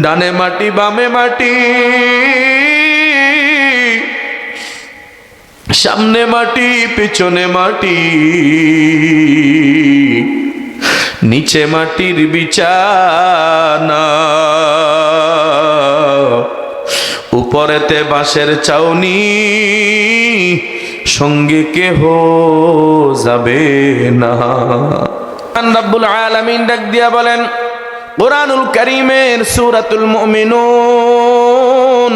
ডানে মাটি বামে মাটি, সামনে মাটি পিছনে মাটি, নিচে মাটির বিছানা, উপরেতে বাঁশের চাউনি, সঙ্গে কেহ যাবে না। রব্বুল আলামিন ডাক দিয়া বলেন কুরআনুল কারীমের সূরাতুল মুমিনুন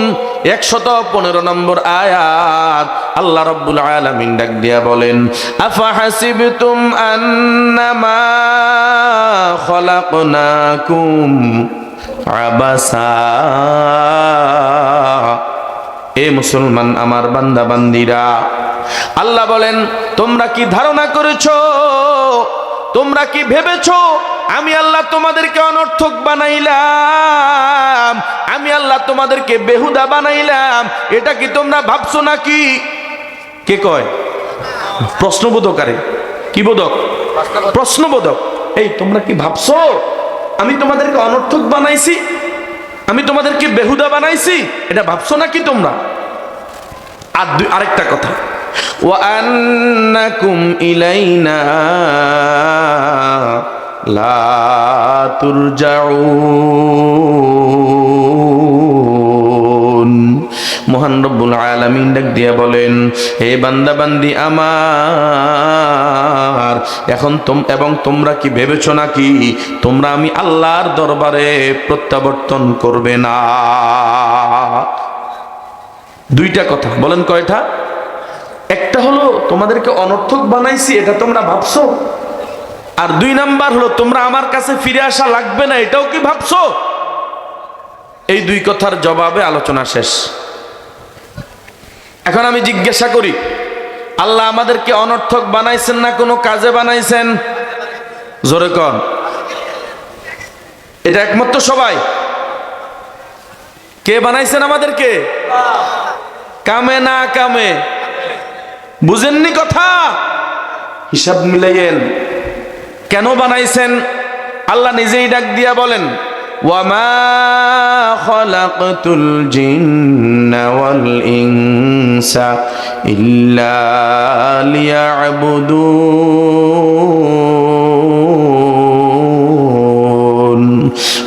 115 নম্বর আয়াত, আল্লাহ রাব্বুল আলামিন ডাক দিয়া বলেন আফা হাসিবতুম আন্নামা খলাকনাকুম আবাসা। এ মুসলমান আমার বান্দা বান্দিরা, আল্লাহ বলেন তোমরা কি ধারণা করেছো, তোমরা কি ভেবেছো আমি আল্লাহ তোমাদেরকে অনর্থক বানাইলাম, আমি আল্লাহ তোমাদেরকে বেহুদা বানাইলাম? এটা কি তোমরা ভাবছো নাকি? কে কয়? প্রশ্নবোধকারে। কি বোধক? প্রশ্নবোধক। এই তোমরা কি ভাবছো আমি তোমাদেরকে অনর্থক বানাইছি, আমি তোমাদেরকে বেহুদা বানাইছি? এটা ভাবছো নাকি তোমরা? আর আরেকটা কথা, ওয়া আন্নাকুম ইলাইনা লা তুরজাউন। মহান রব্বুল আলামিন ডাক দিয়া বলেন হে বান্দা বান্দি আমার, এখন এবং তোমরা কি ভেবেছো নাকি তোমরা আমি আল্লাহর দরবারে প্রত্যাবর্তন করবে না? দুইটা কথা বলেন, কয়টা? একটা হলো তোমাদেরকে অনর্থক বানাইছি, এটা তোমরা ভাবছো। আর দুই নাম্বার হলো তোমরা আমার কাছে ফিরে আসা লাগবে না, এটাও কি ভাবছো? এই দুই কথার জবাবে আলোচনা শেষ। এখন আমি জিজ্ঞাসা করি, আল্লাহ আমাদেরকে অনর্থক বানাইছেন না কোনো কাজে বানাইছেন? জোরে কন। এটা একমাত্র সবাই? কে বানাইছেন আমাদেরকে? কামে না কামে? বুঝেননি কথা? হিসাব মিলাইয়েন। কেন বানাইছেন? আল্লাহ নিজেই ডাক দিয়া বলেন ওয়ামা খালাকতুল জিন্না ওয়াল ইনসা ইল্লা লিয়াবুদুন।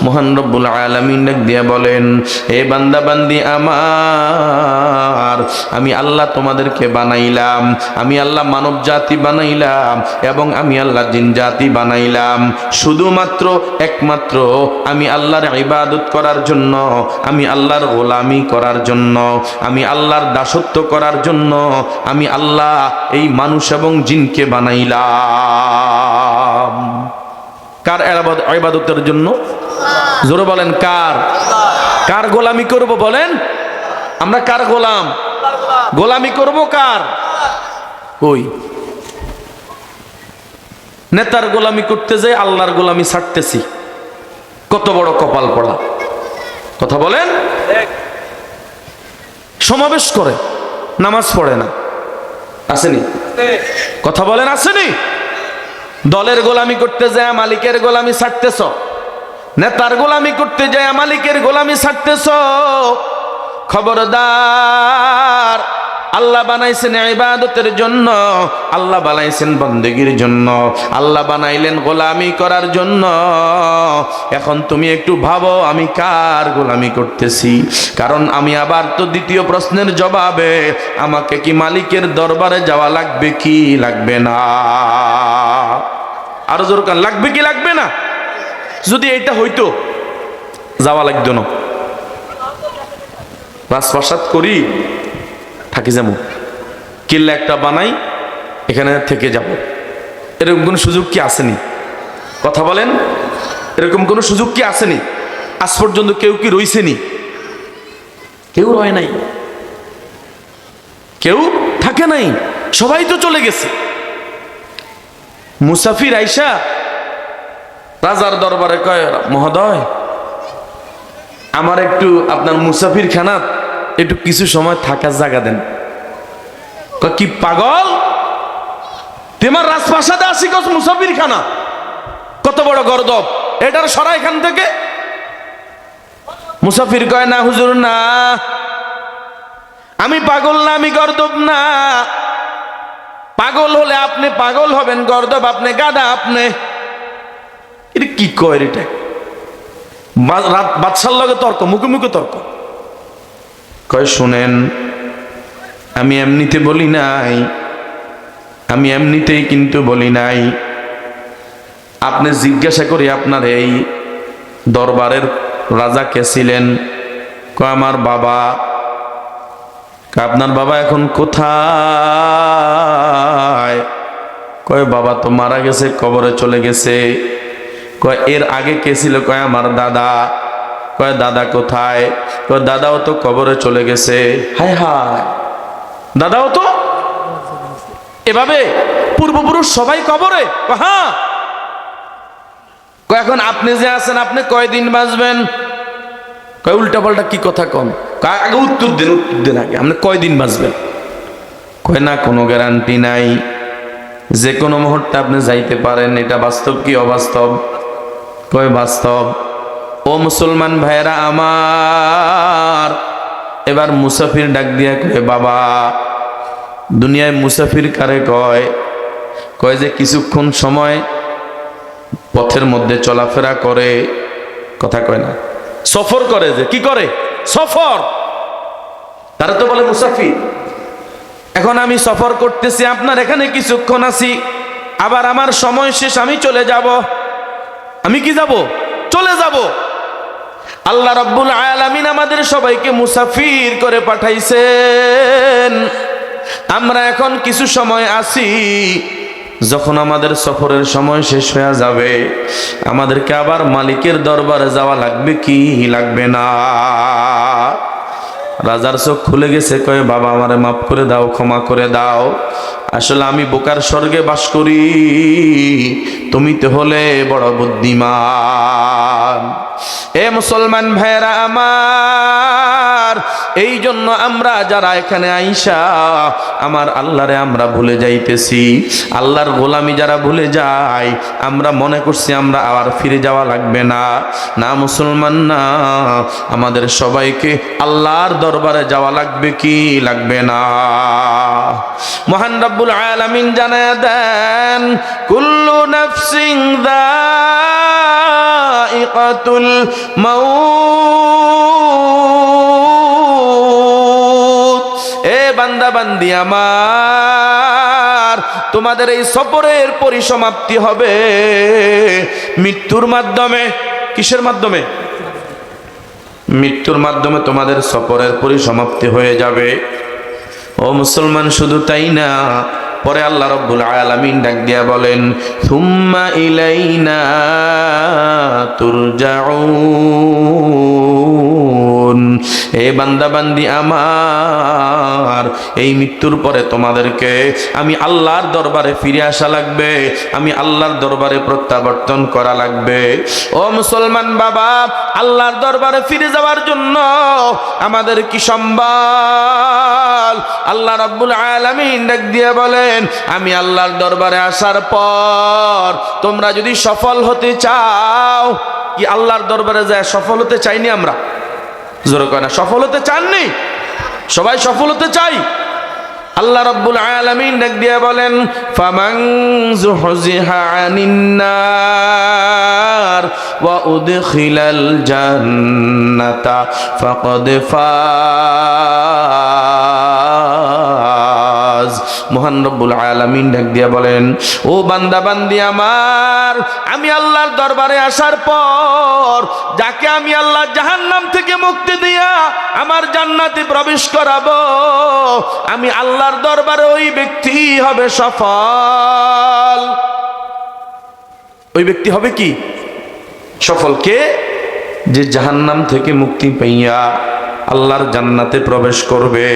মহান রব্বুল আলামিন ডাক দিয়া বলেন হে বান্দা বান্দি আমার, আমি আল্লাহ তোমাদেরকে বানাইলাম, আমি আল্লাহ মানব জাতি বানাইলাম এবং আমি আল্লাহ জিন জাতি বানাইলাম শুধুমাত্র একমাত্র আমি আল্লাহর ইবাদত করার জন্য, আমি আল্লাহর গোলামি করার জন্য, আমি আল্লাহর দাসত্ব করার জন্য। আমি আল্লাহ এই মানুষ এবং জিনকে বানাইলাম। কার ইবাদতের জন্য? জোরে বলেন কার? কার গোলামি করব বলেন? আমরা কার গোলাম? গোলামি করব কার? ওই নেতার গোলামি করতে যাই আল্লাহর গোলামি ছাড়তেছি, কত বড় কপাল পড়া। কথা বলেন। সমাবেশ করে নামাজ পড়ে না, আসেনি? কথা বলেন, আসেনি? দলের গোলামি করতে যায় মালিকের গোলামি ছাড়তেছ, নেতার গোলামি করতে যায় মালিকের গোলামি ছাড়তেছ। খবরদার, আল্লাহ বানাইছেন ইবাদতের জন্য, আল্লাহ বানাইছেন বন্দেগীর জন্য, আল্লাহ বানাইলেন গোলামি করার জন্য। এখন তুমি একটু ভাবো আমি কার গোলামি করতেছি? কারণ আমি আবার তো দ্বিতীয় প্রশ্নের জবাবে আমাকে কি মালিকের দরবারে যাওয়া লাগবে কি লাগবে না? আরো জোর কান, লাগবে কি লাগবে না? যদি এটা হইতো যাওয়া লাগতো না। রাজপ্রাসাদ করি থাকি, যেমন কিল্লা একটা বানাই এখানে থেকে যাব, এরকম কোন সুযোগ কি আসেনি? কথা বলেন, এরকম কোন সুযোগ কি আসেনি? আজ পর্যন্ত কেউ কি রইছেনি? কেউ রয় নাই, কেউ থাকে নাই, সবাই তো চলে গেছে। মুসাফির আইসা রাজার দরবারে কয় মহোদয় আমার একটু আপনার মুসাফির খানাত একটু কিছু সময় থাকার জায়গা দেন। কি পাগল, তোমার রাজপ্রাসাদে আসি কস মুসাফির খানা? কত বড় গর্দব, এটার সরা এখান থেকে। মুসাফির কয় না হুজুর না, আমি পাগল না, আমি গর্দব না। পাগল হলে আপনি পাগল হবেন, গর্দব আপনি, গাধা আপনি। এটা কি কয়? এটা রাত বাদশার লগে তর্ক, মুখে মুখে তর্ক। কয় শুনেন, আমি এমনিতে বলি নাই, আমি এমনিতেই কিন্তু বলি নাই। আপনি জিজ্ঞাসা করি আপনার এই দরবারের রাজা কে ছিলেন? কয় আমার বাবা। আপনার বাবা এখন কোথায়? কয় বাবা তো মারা গেছে, কবরে চলে গেছে। কয় এর আগে কে ছিল? কয় আমার দাদা। কয় দাদা কোথায়? কয় দাদাও তো কবরে চলে গেছে। হায় হায়, দাদাও তো এভাবে পূর্বপুরুষ সবাই কবরে? হ্যাঁ। কয় এখন আপনি যে আছেন আপনি কয়দিন বাঁচবেন? কয় উল্টা পাল্টা কি কথা কন, আগে উত্তর দেন, উত্তর দেন আগে, আপনি কয়দিন বাঁচবেন? কয় না কোনো গ্যারান্টি নাই, যে কোনো মুহূর্তে আপনি যাইতে পারেন। এটা বাস্তব কি অবাস্তব? কয় বাস্তব। ও মুসলমান ভাইয়েরা আমার, এবার মুসাফির ডাক দিয়া কয় বাবা, দুনিয়ায় মুসাফির কারে কয়? কয় যে কিছুক্ষণ সময় পথের মধ্যে চলাফেরা করে, কথা কয় না, সফর করে। যে কি করে? সফর, তারা তো বলে মুসাফির। এখন আমি সফর করতেছি, আপনার এখানে কিছুক্ষণ আছি, আবার আমার সময় শেষ, আমি চলে যাব। আমি কি যাব? চলে যাব। আল্লাহ রাব্বুল আলামিন আমাদের সবাইকে মুসাফির করে পাঠাইছেন। আমরা এখন কিছু সময় আছি, যখন আমাদের সফরের সময় শেষ হয়ে যাবে, আমাদেরকে আবার মালিকের দরবারে যাওয়া লাগবে কি লাগবে না? রাজার চোখ খুলে গেছে। কয় বাবা আমারে মাফ করে দাও, ক্ষমা করে দাও। আসলে আমি বোকার স্বর্গে বাস করি, তুমি তো হলে বড় বুদ্ধিমান। এ মুসলমান ভাইয়েরা আমার, এই জন্য আমরা যারা এখানে আইসা আমার আল্লাহরে আমরা ভুলে যাইতেছি, আল্লাহর গোলামি যারা ভুলে যায়, আমরা মনে করছি আমরা আবার ফিরে যাওয়া লাগবে না। না মুসলমান না, আমাদের সবাইকে আল্লাহর দরবারে যাওয়া লাগবে কি লাগবে না? মহান রব্বুল আলামিন জানায়া দেন, কুল্লু নাফসিন যায়িকাতুল মাউত। এ বান্দা বান্দি আমার, তোমাদের এই সফরের পরিসমাপ্তি হবে মৃত্যুর মাধ্যমে। কিসের মাধ্যমে? মৃত্যুর মাধ্যমে তোমাদের সফরের পরিসমাপ্তি হয়ে যাবে। ও মুসলমান, শুধু তাই না, পরে আল্লাহ রাব্বুল আলামিন ডাক দিয়া বলেন, সুম্মা ইলাইনা তুরজাউন। এ বান্দা বান্দি আমার, এই মৃত্যুর পরে তোমাদেরকে আমি আল্লাহর দরবারে ফিরে আসা লাগবে, আমি আল্লাহর দরবারে প্রত্যাবর্তন করা লাগবে। ও মুসলমান বাবা, আল্লাহর দরবারে ফিরে যাওয়ার জন্য আমাদের কি সম্বল? আল্লাহ রাব্বুল আলামিন ডাক দিয়ে বলেন, আমি আল্লাহর দরবারে আসার পর তোমরা যদি সফল হতে চাও, কি আল্লাহর দরবারে যায় সফল হতে চাইনি আমরা? জোরে কয় না, সফল হতে চাননি? সবাই সফল হতে চাই। আল্লাহ রাব্বুল আলামিন ডাক দিয়ে বলেন, ফামান যুহজিহা আনিন নার ওয়া উদখিলাল জান্নাতা ফাকাদ ফাজ। মহান রব্বুল আলামিন ডাক দিয়া বলেন, ও বান্দা বান্দি আমার, আমি আল্লাহর দরবারে আসার পর যাকে আমি আল্লাহ জাহান্নাম থেকে মুক্তি দিয়া আমার জান্নাতে প্রবেশ করাবো, আমি আল্লাহর দরবারে ওই ব্যক্তি হবে সফল। ওই ব্যক্তি হবে কি সফল? কে? যে জাহান্নাম থেকে মুক্তি পাইয়া আল্লাহর জান্নাতে প্রবেশ করবে,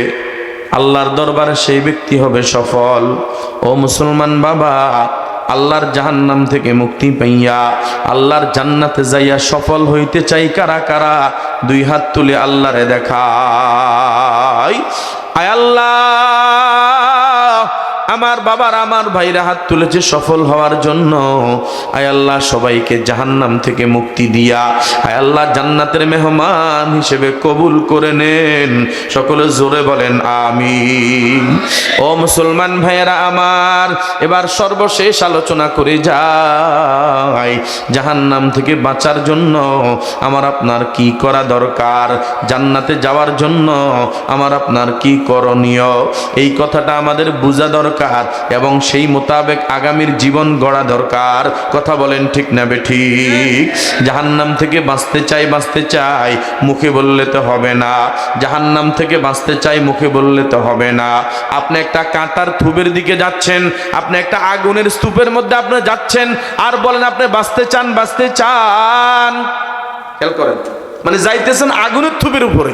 আল্লাহর দরবারে সেই ব্যক্তি হবে সফল। ও মুসলমান বাবা, আল্লাহর জাহান্নাম থেকে মুক্তি পাইয়া আল্লাহর জান্নাতে যাইয়া সফল হইতে চাই কারা কারা? দুই হাত তুলে আল্লাহরে দেখাই, আয় আল্লাহ, আমার বাবার আমার ভাইরা হাত তুলেছে সফল হওয়ার জন্য। আয় আল্লাহ সবাইকে জাহান্নাম থেকে মুক্তি দিয়া আয় আল্লাহ জান্নাতের মেহমান হিসেবে কবুল করে নেন। সকলে জোরে বলেন আমিন। ও মুসলমান ভাইয়েরা আমার, এবার সর্বশেষ আলোচনা করে যাই জাহান্নাম থেকে বাঁচার জন্য আমার আপনার কি করা দরকার, জান্নাতে যাওয়ার জন্য আমার আপনার কি করণীয়। এই কথাটা আমাদের বোঝা দরকার এবং সেই মোতাবেক আগামীর জীবন গড়া দরকার। কথা বলেন ঠিক না বেঠিক? জাহান্নাম থেকে বাঁচতে চাই মুখে বললে তো হবে না। জাহান্নাম থেকে বাঁচতে চাই মুখে বললে তো হবে না। আপনি একটা কাঁটার থুবের দিকে যাচ্ছেন, আপনি একটা আগুনের স্তূপের মধ্যে আপনি যাচ্ছেন আর বলেন আপনি বাঁচতে চান। খেয়াল করেন, মানে যাইতেছেন আগুনের থুবের উপরে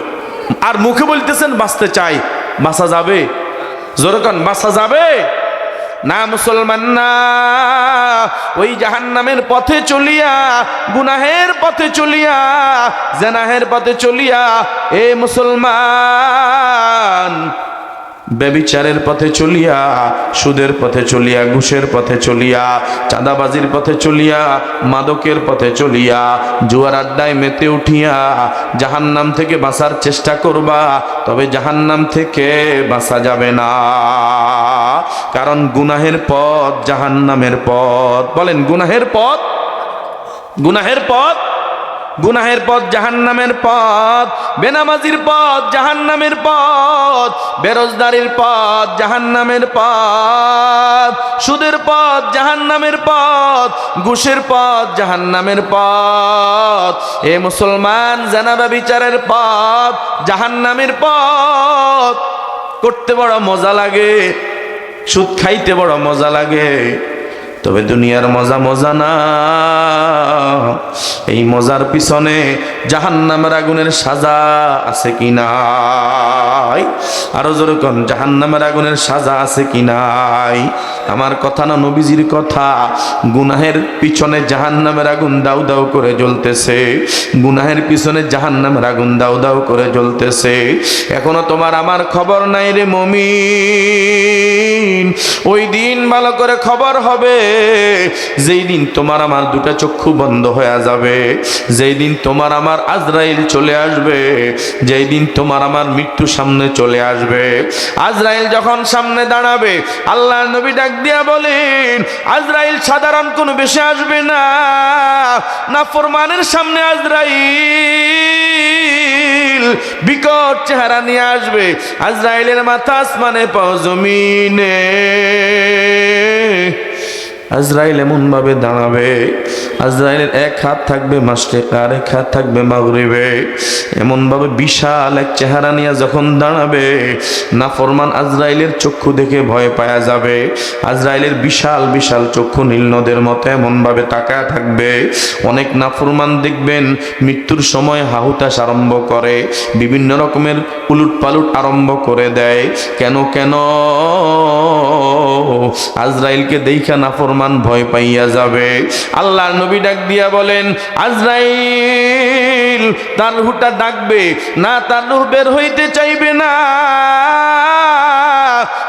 আর মুখে বলতেছেন বাঁচতে চাই। বাঁচা যাবে? জোরে কোন, বাঁচা যাবে না? মুসলমান না, ওই জাহান্নামের পথে চলিয়া, গুনাহের পথে চলিয়া, জেনাহের পথে চলিয়া, এ মুসলমান ব্যভিচারের পথে চলিয়া, সুদের পথে চলিয়া, ঘুষের পথে চলিয়া, চাঁদাবাজির পথে চলিয়া, মাদকের পথে চলিয়া, জুয়ার আড্ডায় মেতে উঠিয়া জাহান্নাম থেকে বাঁচার চেষ্টা করবা, তবে জাহান্নাম থেকে বাঁচা যাবে না। কারণ গুনাহের পথ জাহান্নামের পথ। বলেন গুনাহের পথ, গুনাহের পথ, গুনাহের পথ জাহান্নামের পথ, বেনামাজির পথ জাহান্নামের পথ, বেরোজগারির পথ জাহান্নামের পথ, সুদের পথ জাহান্নামের পথ, ঘুষের পথ জাহান্নামের পথ। এ মুসলমান, জানা ব্যভিচারের পথ জাহান্নামের পথ। করতে বড় মজা লাগে, সুদ খাইতে বড় মজা লাগে, তবে দুনিয়ার মজা মজা না। এই মজার পিছনে জাহান্নামের আগুনের সাজা আছে কি নাই? আরো জোরে কোন, জাহান্নামের আগুনের সাজা আছে কি নাই? আমার কথা না, নবীজির কথা। গুনাহের পিছনে জাহান্নামের আগুন দাউ দাউ করে জ্বলতেছে, গুনাহের পিছনে জাহান্নামের আগুন দাউ দাউ করে জ্বলতেছে। এখনো তোমার আমার খবর নাই রে মুমিন। ওই দিন ভালো করে খবর হবে, যেই দিন তোমার আমার দুটা চক্ষু বন্ধ হয়ে যাবে, যেই দিন তোমার আমার আজরাইল চলে আসবে, যেই দিন তোমার আমার মৃত্যু সামনে চলে আসবে। আজরাইল যখন সামনে দাঁড়াবে, আল্লাহর নবী ডাক দিয়া বলেন, আজরাইল সাধারণ কোনো বেশে আসবে না, নাফরমানের সামনে আজরাইল বিকট চেহারা নিয়ে আসবে। আজরাইলের মাথা আসমানে, পাও জমিনে। আজরাইল এমন ভাবে দাঁড়াবে, আজরাইলের এক হাত থাকবে মাশরিকে, আর এক হাত থাকবে মাগরিবে। এমন ভাবে বিশাল এক চেহারা নিয়ে যখন দাঁড়াবে, নাফরমান আজরাইলের চক্ষু দেখে ভয় পাওয়া যাবে। আজরাইলের বিশাল বিশাল চক্ষু নীল নদের মতো এমন ভাবে তাকায় থাকবে। অনেক নাফরমান দেখবেন মৃত্যুর সময় হাহুতাশ আরম্ভ করে, বিভিন্ন রকমের উলুট পালুট আরম্ভ করে দেয়। কেন কেন? আজরাইলকে দেখা নাফরমান ভয় পাইয়া যাবে। আল্লাহর নবী ডাক দিয়া বলেন, আজরাইল তার রূহটা ডাকবে না, তার রূহ বের হইতে চাইবে না।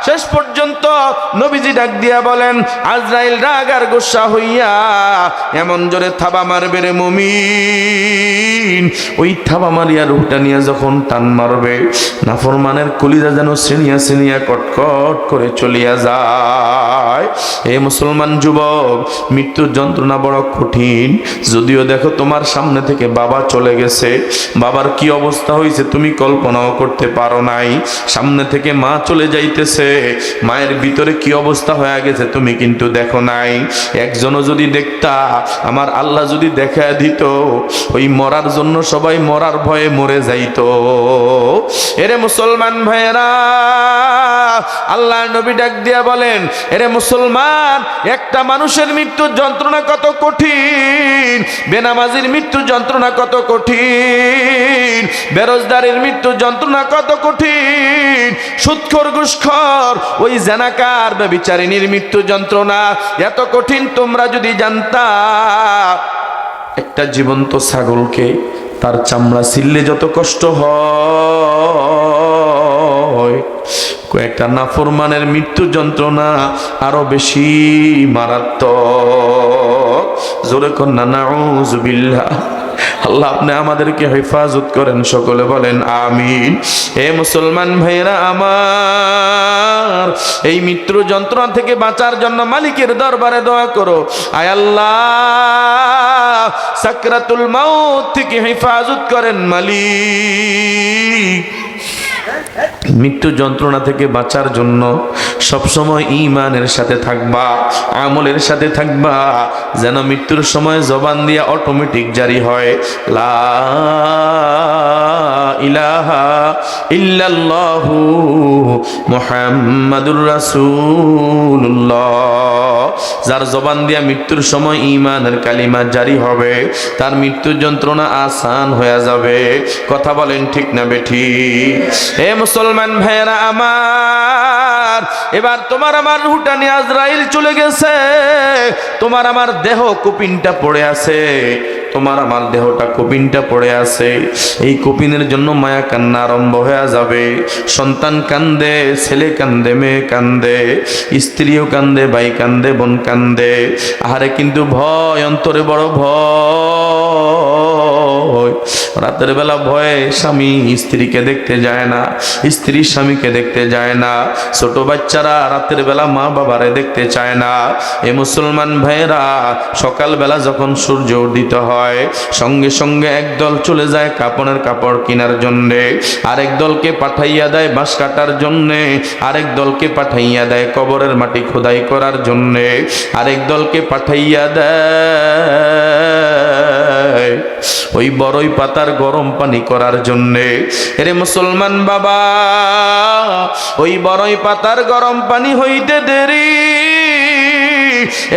শেষ পর্যন্ত নবীজি ডাক দিয়া বলেন, আজরাইল রাগ আর গোসা হইয়া এমন জোরে থাবা মারবে রে মুমিন। ওই থাবা মারিয়া রূহটা নিয়ে যখন টান মারবে, নাফরমানের কলিজা যেন শ্রেণিয়া শ্রেণিয়া কটকট করে চলিয়া যায়। এ মুসলমান যুবক, মৃত্যুর যন্ত্রণা বড় কঠিন। যদিও দেখো তোমার সামনে থেকে বাবা চলে গেছে, বাবার কি অবস্থা হয়েছে তুমি কল্পনাও করতে পারো নাই। সামনে থেকে মা চলে যাইতেছে, মায়ের ভিতরে কি অবস্থা হয়ে গেছে তুমি কিন্তু দেখো নাই। একজনও যদি দেখতা, আমার আল্লাহ যদি দেখা দিত, ওই মরার জন্য সবাই মরার ভয়ে মরে যাইতো। এরে মুসলমান ভাইয়েরা, আল্লাহ নবী ডাক দিয়া বলেন, এরে মুসলমান, একটা মানুষের মৃত্যুর যন্ত্রণা কত কঠিন, বেনামাজির মৃত্যুর যন্ত্রণা কত কঠিন, বেরোজগারের মৃত্যুর যন্ত্রণা কত কঠিন, সুদখোর ঘুষখোর ওই জানাকার ব্যভিচারিণীর মৃত্যু যন্ত্রণা এত কঠিন তোমরা যদি জানতা। একটা জীবন্ত ছাগলকে তার চামড়া ছিললে যত কষ্ট হয়, কয়েকটা নাফরমানের মৃত্যু যন্ত্রণা আরো বেশি মারাত্মক। জোরে কন্যা নাউযুবিল্লাহ। আল্লাহ আপনি আমাদেরকে হেফাজত করেন, সকলে বলেন আমিন। হে মুসলমান ভাইরা আমার, এই মৃত্যু যন্ত্রণা থেকে বাঁচার জন্য মালিকের দরবারে দোয়া করো, আয় আল্লাহ সাকরাতুল মাউত থেকে হেফাজত করেন মালিক। মৃত্যু যন্ত্রণা থেকে বাঁচার জন্য সবসময় ঈমানের সাথে থাকবা, আমলের সাথে থাকবা, যেন মৃত্যুর সময় জবান দিয়া অটোমেটিক জারি হয় লা ইলাহা ইল্লাল্লাহু মুহাম্মাদুর রাসূলুল্লাহ। যার জবান দিয়া মৃত্যুর সময় ঈমানের কালিমা জারি হবে, তার মৃত্যু যন্ত্রণা আসান হয়ে যাবে। কথা বলেন ঠিক না বেঠিক? হে মুসলমান ভাইরা আমার, এবার তোমার আমার রূহটা নিয়ে আজরাইল চলে গেছে, তোমার আমার দেহ কুপিনটা পড়ে আছে, তোমার আমার দেহটা কুপিনটা পড়ে আছে। এই কুপিনের জন্য মায়া কান্না আরম্ভ হয়ে যাবে। সন্তান কান্দে, ছেলে কান্দে, মেয়ে কান্দে, স্ত্রীও কান্দে, ভাই কান্দে, বোন কান্দে। আহারে কিন্তু ভয়, অন্তরে বড় ভয়। রাতের বেলা ভয়ে স্বামী স্ত্রীকে দেখতে যায় না, স্ত্রী স্বামীকে দেখতে যায় না, ছোট বাচ্চারা রাতের বেলা মা বাবারে দেখতে চায় না। এ মুসলমান ভাইরা, সকালবেলা যখন সূর্য উদিত হয়, সঙ্গে সঙ্গে একদল চলে যায় কাপড়ের কাপড় কেনার জন্যে, আরেক দলকে পাঠাইয়া দেয় বাঁশ কাটার জন্যে, আরেক দলকে পাঠাইয়া দেয় কবরের মাটি খোদাই করার জন্যে, আরেক দলকে পাঠাইয়া দেয় ওই বড়ই পাতার গরম পানি করার জন্যে। এরে মুসলমান বাবা, ওই বড়ই পাতার গরম পানি হইতে দেরি,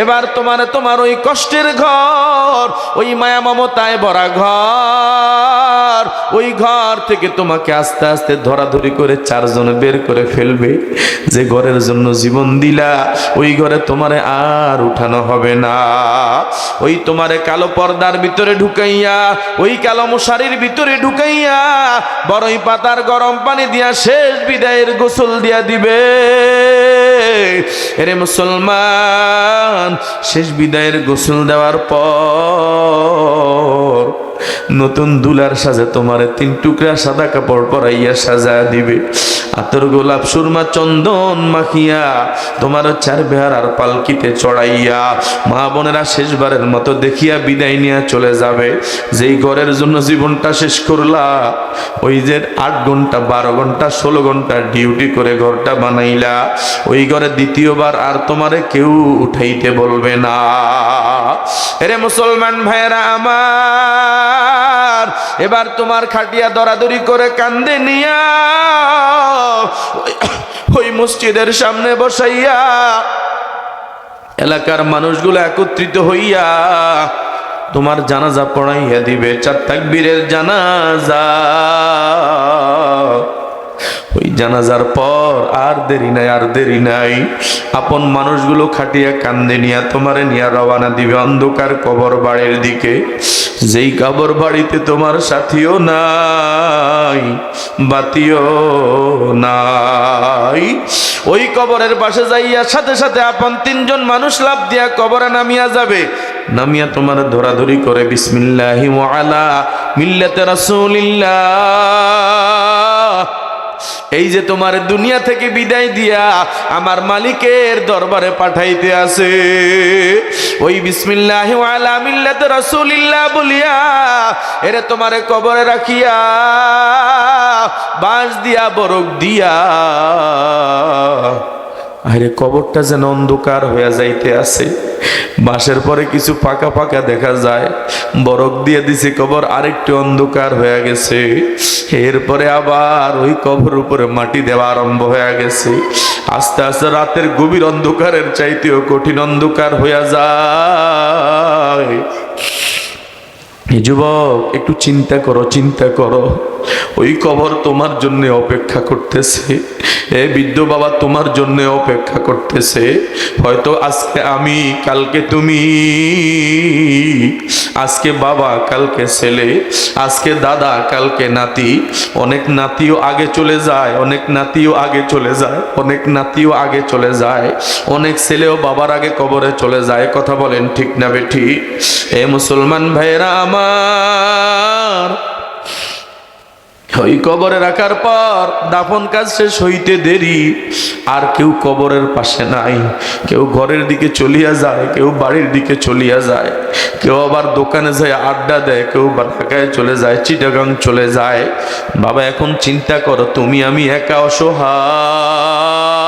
এবার তোমার ওই কষ্টের ঘর, ওই মায়া মমতায় ভরা ঘর, ওই ঘর থেকে তোমাকে আস্তে আস্তে ধরাধরি করে চারজন বের করে ফেলবে। যে ঘরের জন্য জীবন দিলা, ওই ঘরে তোমারে আর উঠানো হবে না। ওই তোমারে কালো পর্দার ভিতরে ঢুকাইয়া, ওই কালো মশারির ভিতরে ঢুকাইয়া বড়ই পাতার গরম পানি দিয়া শেষ বিদায়ের গোসল দিয়া দিবে। এরে মুসলমান, শেষ বিদায়ের গোসল দেওয়ার পর নতুন দুলার সাজে তোমারে 3 টুকরা সাদা কাপড় পরাইয়া সাজা দিবে। আতর গোলাপ সুরমা চন্দন মাখিয়া তোমার 4 বেহারার পালকিতে চড়াইয়া মা বোনেরা শেষবারের মতো দেখিয়া বিদায় নিয়ে চলে যাবে। যেই ঘরের জন্য জীবনটা শেষ করলা, ওই যে 8 ঘন্টা 12 ঘন্টা 16 ঘন্টা ডিউটি করে ঘরটা বানাইলা, ওই ঘরে দ্বিতীয়বার আর তোমারে কেউ উঠাইতে বলবে না। এরে মুসলমান ভাইরা আমার, এবার তোমার খাটিয়া দরাদরি করে কান্দে নিয়া ওই মসজিদের সামনে বসাইয়া এলাকার মানুষগুলো একত্রিত হইয়া তোমার জানাজা পড়াইয়া দিবে। 4 তাকবীরের জানাজা। ওই জানাজার পর আর দেরি নাই, আর দেরি নাই, আপন মানুষগুলো খাটিয়া কান্দে নিয়া তোমারে নিয়া রওনা দিবে অন্ধকার কবর বাড়ির দিকে। যেই কবর বাড়িতে তোমার সাথীও নাই, বাতিও নাই। ওই কবরের পাশে যাইয়া সাথে সাথে আপন 3 জন মানুষ লাফ দিয়া কবরে নামিয়া যাবে। নামিয়া তোমার ধরাধরি করে বিসমিল্লাহি ওয়া আলা মিল্লাতে রাসূলিল্লাহ, এই যে তোমার দুনিয়া থেকে বিদায় দিয়া আমার মালিকের দরবারে পাঠাইতে আছে, ওই বিসমিল্লাহি ওয়া আলা মিল্লাতে রাসূলিল্লাহ বলিয়া এরে তোমারে কবরে রাখিয়া বাঁশ দিয়া বরক দিয়া, আরে কবরটা যেন অন্ধকার হয়ে যাইতে আছে। বাঁশের পরে কিছু ফাঁকা ফাঁকা দেখা যায়, বরক দিয়ে দিছে কবর আরেকটু অন্ধকার হয়ে গেছে। এরপরে আবার ওই কবর উপরে মাটি দেওয়া আরম্ভ হয়ে গেছে। আস্তে আস্তে রাতের গভীর অন্ধকারের চাইতেও কঠিন অন্ধকার হয়ে যায়। যুবক, একটু চিন্তা করো, চিন্তা করো। ওই কবর তোমার জন্য অপেক্ষা করতেছে। এ বৃদ্ধ বাবা তোমার জন্য অপেক্ষা করতেছে। হয়তো আজকে আমি, কালকে তুমি, আজকে বাবা কালকে ছেলে, আজকে দাদা কালকে নাতি। অনেক নাতিও আগে চলে যায়, অনেক নাতিও আগে চলে যায়, অনেক নাতিও আগে চলে যায়, অনেক ছেলেও বাবার আগে কবরে চলে যায়। কথা বলেন ঠিক না বেঠি? এ মুসলমান ভাইরা আমার, ওই কবরে রাখার পর দাফন কাজ শেষ হইতে দেরি, আর কেউ কবরের পাশে নাই। কেউ ঘরের দিকে চলিয়া যায়, কেউ বাড়ির দিকে চলিয়া যায়, কেউ আবার দোকানে যায় আড্ডা দেয়, কেউ ঢাকায় চলে যায়, চিটাগাং চলে যায়। বাবা এখন চিন্তা করো, তুমি আমি একা অসহায়।